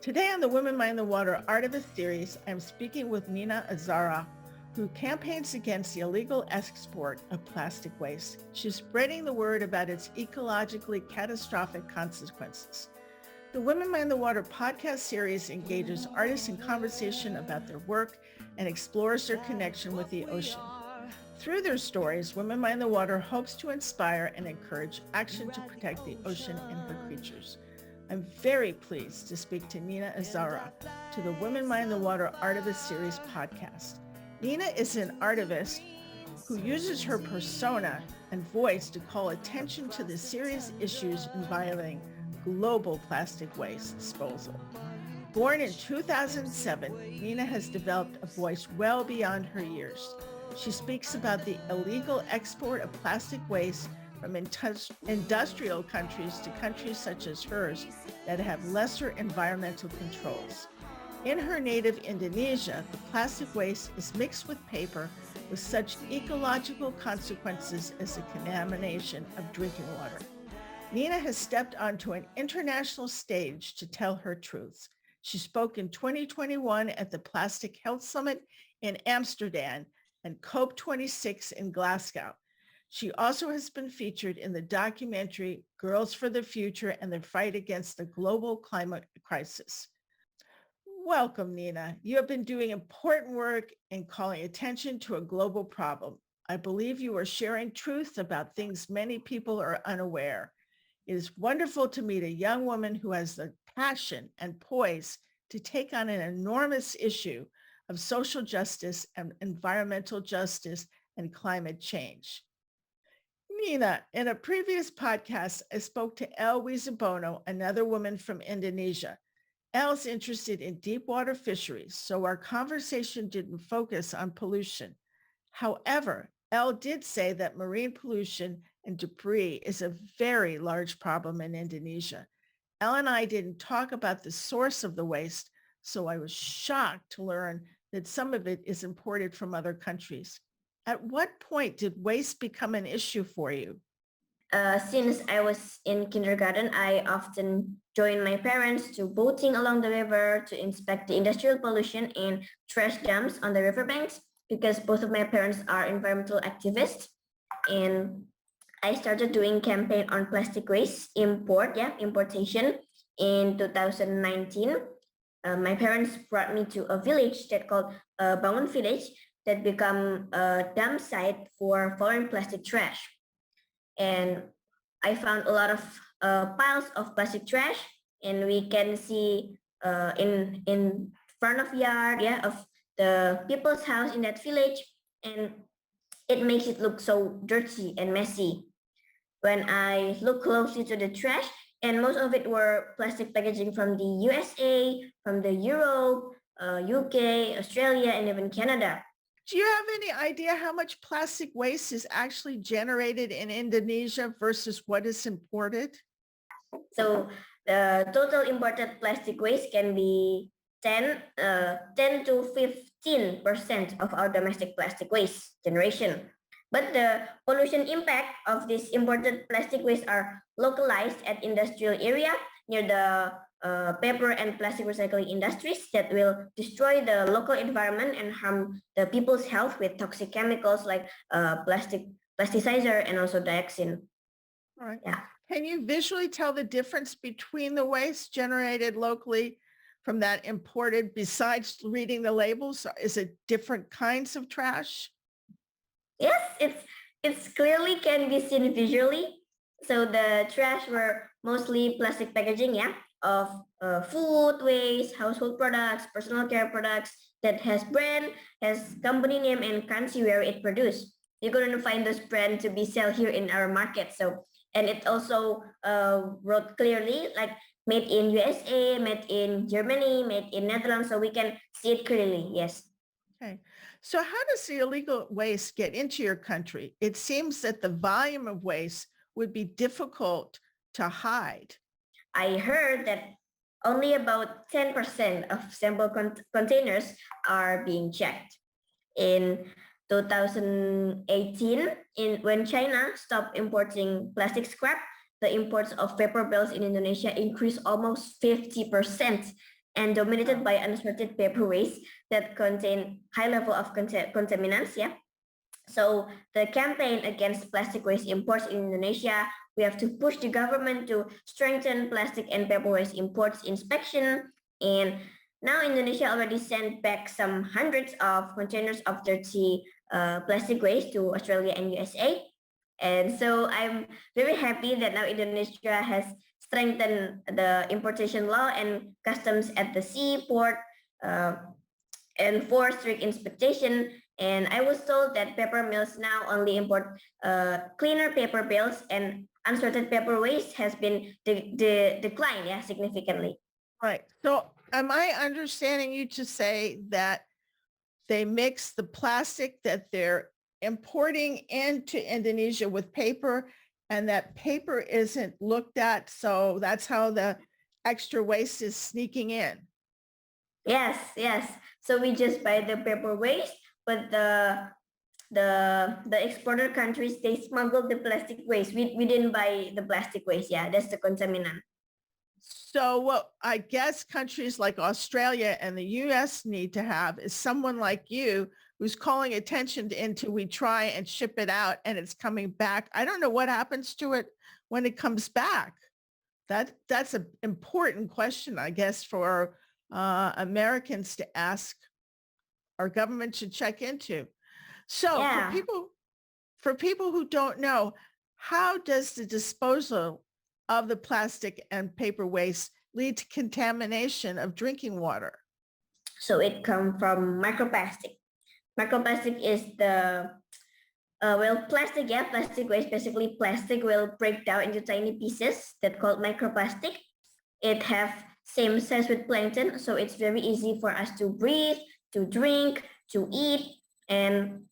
Today on the Women Mind the Water Artivist series, I'm speaking with Nina Azzahra, who campaigns against the illegal export of plastic waste. She's spreading the word about its ecologically catastrophic consequences. The Women Mind the Water podcast series engages artists in conversation about their work and explores their connection with the ocean. Through their stories, Women Mind the Water hopes to inspire and encourage action to protect the ocean and her creatures. I'm very pleased to speak to Nina Azzahra to the Women Mind the Water Artivist series podcast. Nina is an artivist who uses her persona and voice to call attention to the serious issues involving global plastic waste disposal. Born in 2007, Nina has developed a voice well beyond her years. She speaks about the illegal export of plastic waste from industrial countries to countries such as hers that have lesser environmental controls. In her native Indonesia, the plastic waste is mixed with paper with such ecological consequences as the contamination of drinking water. Nina has stepped onto an international stage to tell her truths. She spoke in 2021 at the Plastic Health Summit in Amsterdam and COP26 in Glasgow. She also has been featured in the documentary Girls for the Future and the Fight Against the Global Climate Crisis. Welcome, Nina. You have been doing important work in calling attention to a global problem. I believe you are sharing truth about things many people are unaware. It is wonderful to meet a young woman who has the passion and poise to take on an enormous issue of social justice and environmental justice and climate change. Nina, in a previous podcast, I spoke to Elle Wizabono, another woman from Indonesia. Elle's interested in deep water fisheries, so our conversation didn't focus on pollution. However, Elle did say that marine pollution and debris is a very large problem in Indonesia. Elle and I didn't talk about the source of the waste, so I was shocked to learn that some of it is imported from other countries. At what point did waste become an issue for you? Since I was in kindergarten, I often joined my parents to boating along the river to inspect the industrial pollution and trash dumps on the riverbanks because both of my parents are environmental activists. And I started doing campaign on plastic waste importation in 2019. My parents brought me to a village that called Bangun Village that become a dump site for foreign plastic trash. And I found a lot of piles of plastic trash, and we can see in front of yard of the people's house in that village, and it makes it look so dirty and messy. When I look closely to the trash, and most of it were plastic packaging from the USA, from the Europe, UK, Australia, and even Canada. Do you have any idea how much plastic waste is actually generated in Indonesia versus what is imported? So the total imported plastic waste can be 10 to 15% of our domestic plastic waste generation. But the pollution impact of this imported plastic waste are localized at industrial area near the paper and plastic recycling industries that will destroy the local environment and harm the people's health with toxic chemicals like plasticizer and also dioxin. All right. Yeah. Can you visually tell the difference between the waste generated locally from that imported besides reading the labels? Is it different kinds of trash? Yes, it's clearly can be seen visually. So the trash were mostly plastic packaging, of food waste, household products, personal care products that has brand, has company name and country where it produced. You couldn't find those brand to be sell here in our market. So, and it also wrote clearly like made in USA, made in Germany, made in Netherlands. So we can see it clearly, yes. Okay. So how does the illegal waste get into your country? It seems that the volume of waste would be difficult to hide. I heard that only about 10% of sample containers are being checked. In 2018, when China stopped importing plastic scrap, the imports of paper belts in Indonesia increased almost 50%. and dominated by unsorted paper waste that contain high level of contaminants. Yeah. So the campaign against plastic waste imports in Indonesia, we have to push the government to strengthen plastic and paper waste imports inspection. And now Indonesia already sent back some hundreds of containers of dirty plastic waste to Australia and USA. And so I'm very happy that now Indonesia has strengthened the importation law and customs at the seaport, and for strict inspection. And I was told that paper mills now only import cleaner paper bills, and unsorted paper waste has been declined, yeah, significantly. Right. So am I understanding you to say that they mix the plastic that they're importing into Indonesia with paper, and that paper isn't looked at, so that's how the extra waste is sneaking in? Yes, yes. So we just buy the paper waste, but the exporter countries, they smuggle the plastic waste. We didn't buy the plastic waste. Yeah, that's the contaminant. So what I guess countries like Australia and the US need to have is someone like you who's calling attention to into we try and ship it out and it's coming back. I don't know what happens to it when it comes back. That's an important question, I guess, for Americans to ask. Our government should check into. So Yeah. for people who don't know, how does the disposal of the plastic and paper waste lead to contamination of drinking water? So it comes from microplastic. Microplastic is the plastic, yeah, plastic waste. Basically, plastic will break down into tiny pieces that called microplastic. It have same size with plankton, so it's very easy for us to breathe, to drink, to eat, and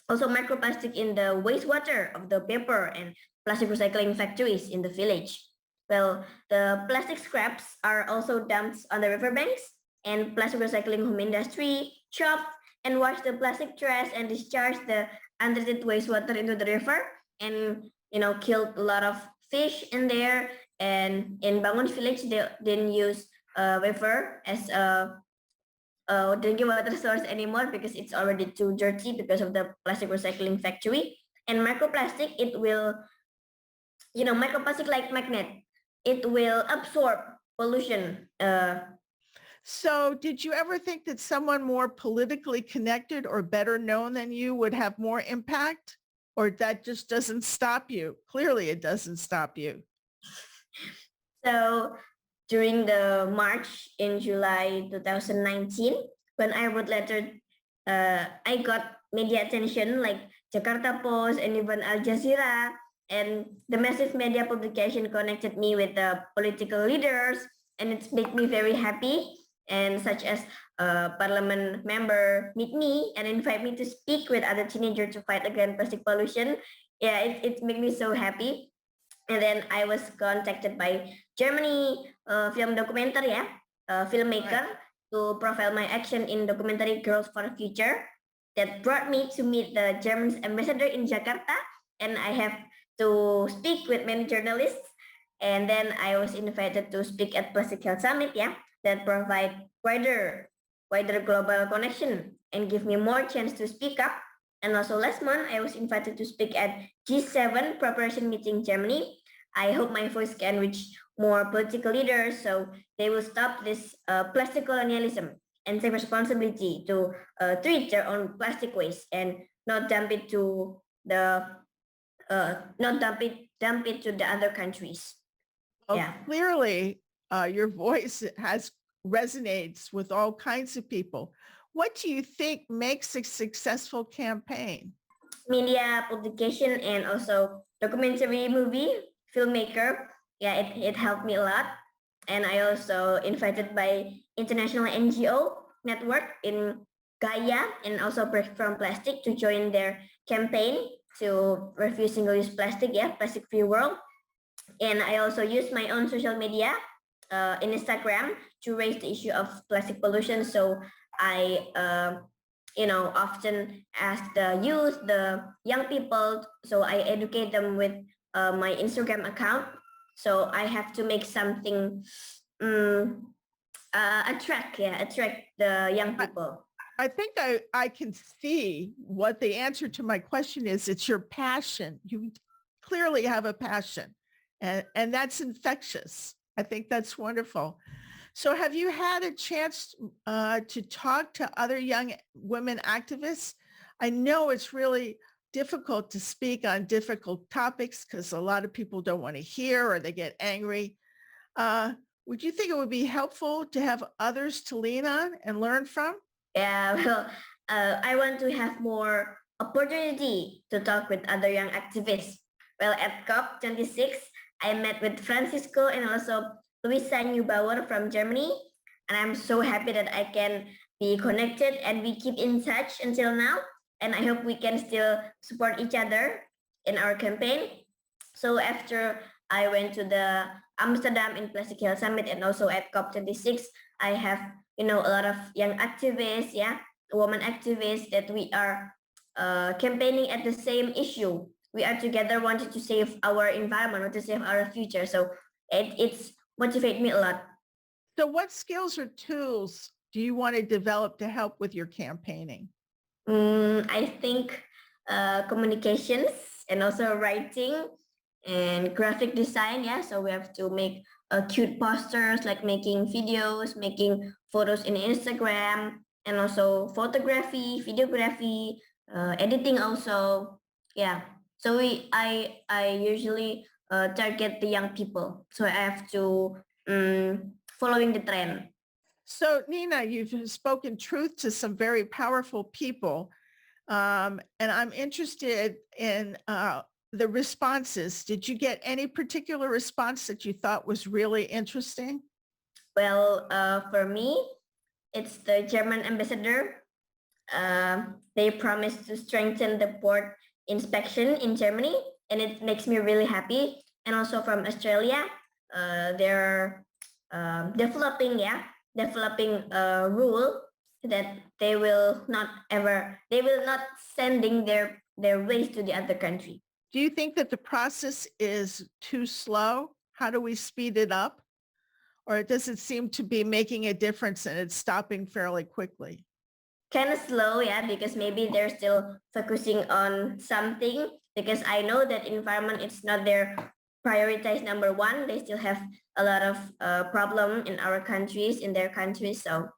also microplastic in the wastewater of the paper and plastic recycling factories in the village. Well, the plastic scraps are also dumped on the riverbanks, and plastic recycling home industry chop and wash the plastic trash and discharge the untreated wastewater into the river, and killed a lot of fish in there. And in Bangun village, they didn't use river as a drinking water source anymore because it's already too dirty because of the plastic recycling factory. And microplastic, it will, microplastic like magnet, it will absorb pollution. So did you ever think that someone more politically connected or better known than you would have more impact? Or that just doesn't stop you? Clearly it doesn't stop you. So during the march in July 2019, when I wrote letter, I got media attention like Jakarta Post and even Al Jazeera, and the massive media publication connected me with the political leaders, and it made me very happy. And such as a parliament member meet me and invite me to speak with other teenagers to fight against plastic pollution. Yeah, it made me so happy. And then I was contacted by Germany film documentary, filmmaker, to profile my action in documentary Girls for the Future. That brought me to meet the German ambassador in Jakarta, and I have to speak with many journalists. And then I was invited to speak at Plastic Health Summit, that provide wider global connection and give me more chance to speak up. And also last month, I was invited to speak at G7 preparation meeting Germany. I hope my voice can reach more political leaders so they will stop this plastic colonialism and take responsibility to treat their own plastic waste and not dump it to the to the other countries. Well, clearly your voice resonates with all kinds of people. What do you think makes a successful campaign? Media publication and also documentary movie filmmaker. Yeah, it helped me a lot. And I also invited by international NGO network in Gaia and also Break from Plastic to join their campaign to refuse single-use plastic, plastic-free world. And I also use my own social media in Instagram to raise the issue of plastic pollution. So I, often ask the youth, the young people, so I educate them with my Instagram account. So I have to make something attract the young people. I think I can see what the answer to my question is. It's your passion. You clearly have a passion, and that's infectious. I think that's wonderful. So have you had a chance to talk to other young women activists? I know it's really difficult to speak on difficult topics because a lot of people don't want to hear or they get angry. Uh, would you think it would be helpful to have others to lean on and learn from? Yeah, well, I want to have more opportunity to talk with other young activists. Well, at COP26, I met with Francisco and also Luisa Neubauer from Germany. And I'm so happy that I can be connected and we keep in touch until now. And I hope we can still support each other in our campaign. So after I went to the Amsterdam and Plastic Health Summit and also at COP26, I have a lot of young activists, women activists that we are campaigning at the same issue. We are together wanting to save our environment, want to save our future. So it's motivate me a lot. So what skills or tools do you want to develop to help with your campaigning? I think communications and also writing and graphic design. Yeah, so we have to make cute posters, like making videos, making photos in Instagram, and also photography, videography, editing also. Yeah. So I usually target the young people. So I have to following the trend. So Nina, you've spoken truth to some very powerful people. And I'm interested in the responses. Did you get any particular response that you thought was really interesting? Well, for me, it's the German ambassador. They promised to strengthen the port inspection in Germany, and it makes me really happy. And also from Australia, they're developing a rule that they will not sending their waste to the other country. Do you think that the process is too slow? How do we speed it up? Or does it seem to be making a difference and it's stopping fairly quickly? Kind of slow, yeah, because maybe they're still focusing on something, because I know that environment is not their prioritized number one. They still have a lot of problem in our countries, in their countries. So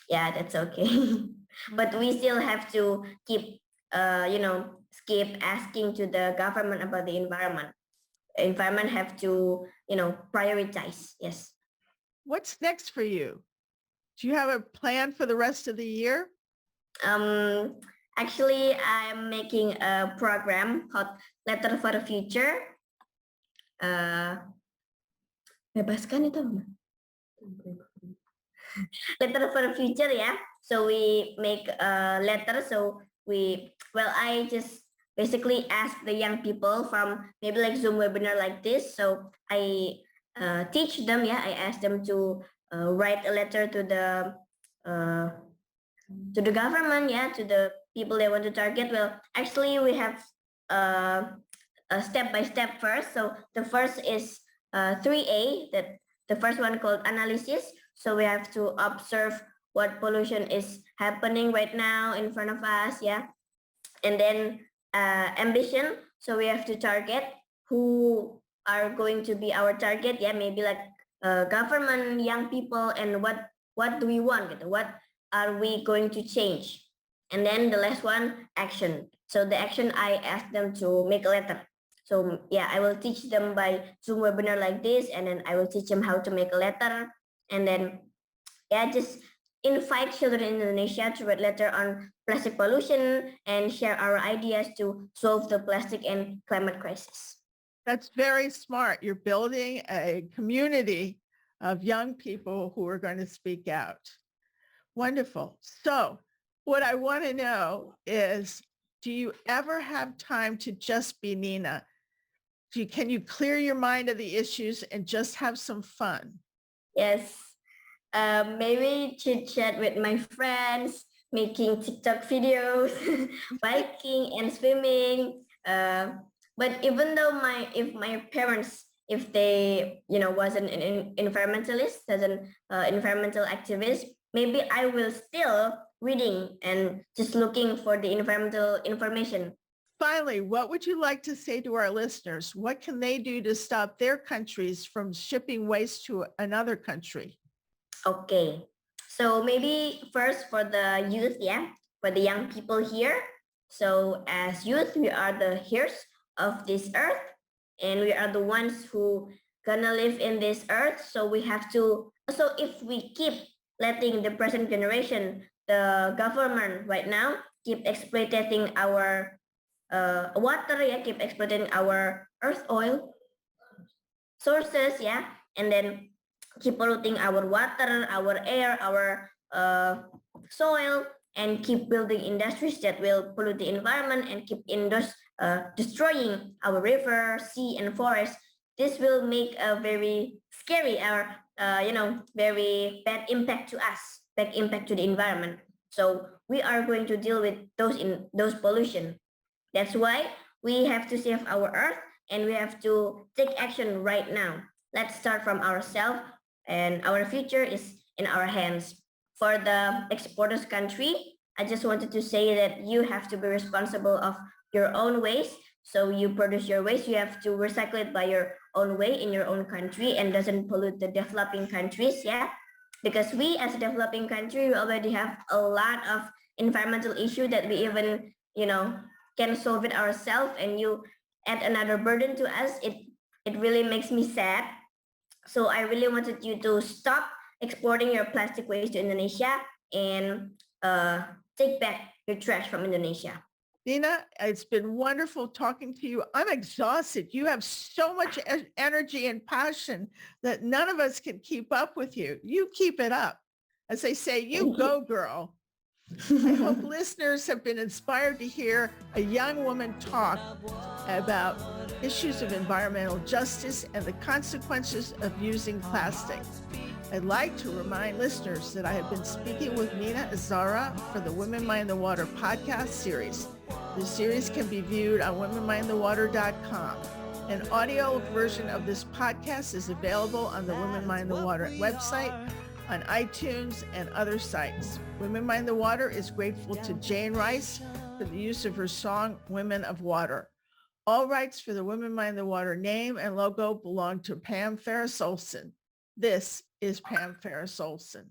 yeah, that's okay. But we still have to keep, keep asking to the government about the environment. Environment have to, prioritize. Yes. What's next for you? Do you have a plan for the rest of the year? Actually, I'm making a program called Letter for the Future. Bebaskan itu. Letter for the Future, yeah. So we make a letter. So I just basically ask the young people from maybe like Zoom webinar like this. So I teach them, I ask them to write a letter to the government, to the people they want to target. Well, actually we have a step by step first. So the first is 3A, that the first one called analysis. So we have to observe what pollution is happening right now in front of us, and then ambition. So we have to target who are going to be our target, maybe like government, young people, and what do we want? What are we going to change? And then the last one, action. So the action, I ask them to make a letter. So I will teach them by Zoom webinar like this, and then I will teach them how to make a letter, and then just invite children in Indonesia to write letter on plastic pollution and share our ideas to solve the plastic and climate crisis. That's very smart. You're building a community of young people who are going to speak out. Wonderful. So what I want to know is, do you ever have time to just be Nina? Can you clear your mind of the issues and just have some fun? Yes. Maybe chit chat with my friends, making TikTok videos, biking and swimming. But even though if my parents if they, was an environmentalist, as an environmental activist, maybe I will still reading and just looking for the environmental information. Finally, what would you like to say to our listeners? What can they do to stop their countries from shipping waste to another country? Okay. So maybe first for the youth, for the young people here. So as youth, we are the heirs of this earth, and we are the ones who gonna live in this earth. So we have to, so if we keep letting the present generation, the government right now, keep exploiting our water, keep exploiting our earth oil sources, and then keep polluting our water, our air, our soil, and keep building industries that will pollute the environment and keep destroying our river, sea, and forest. This will make a very scary or very bad impact to us, bad impact to the environment. So we are going to deal with those pollution. That's why we have to save our earth and we have to take action right now. Let's start from ourselves, and our future is in our hands. For the exporters country, I just wanted to say that you have to be responsible of your own waste. So you produce your waste, you have to recycle it by your own way in your own country and doesn't pollute the developing countries, because we as a developing country, we already have a lot of environmental issue that we even, can solve it ourselves, and you add another burden to us. It really makes me sad. So I really wanted you to stop exporting your plastic waste to Indonesia and take back your trash from Indonesia. Nina, it's been wonderful talking to you. I'm exhausted. You have so much energy and passion that none of us can keep up with you. You keep it up. As they say, you go, girl. I hope listeners have been inspired to hear a young woman talk about issues of environmental justice and the consequences of using plastic. I'd like to remind listeners that I have been speaking with Nina Azzahra for the Women Mind the Water podcast series. The series can be viewed on womenmindthewater.com. An audio version of this podcast is available on the Women Mind the Water website, on iTunes, and other sites. Women Mind the Water is grateful to Jane Rice for the use of her song, Women of Water. All rights for the Women Mind the Water name and logo belong to Pam Ferris-Olson. This is Pam Ferris-Olson.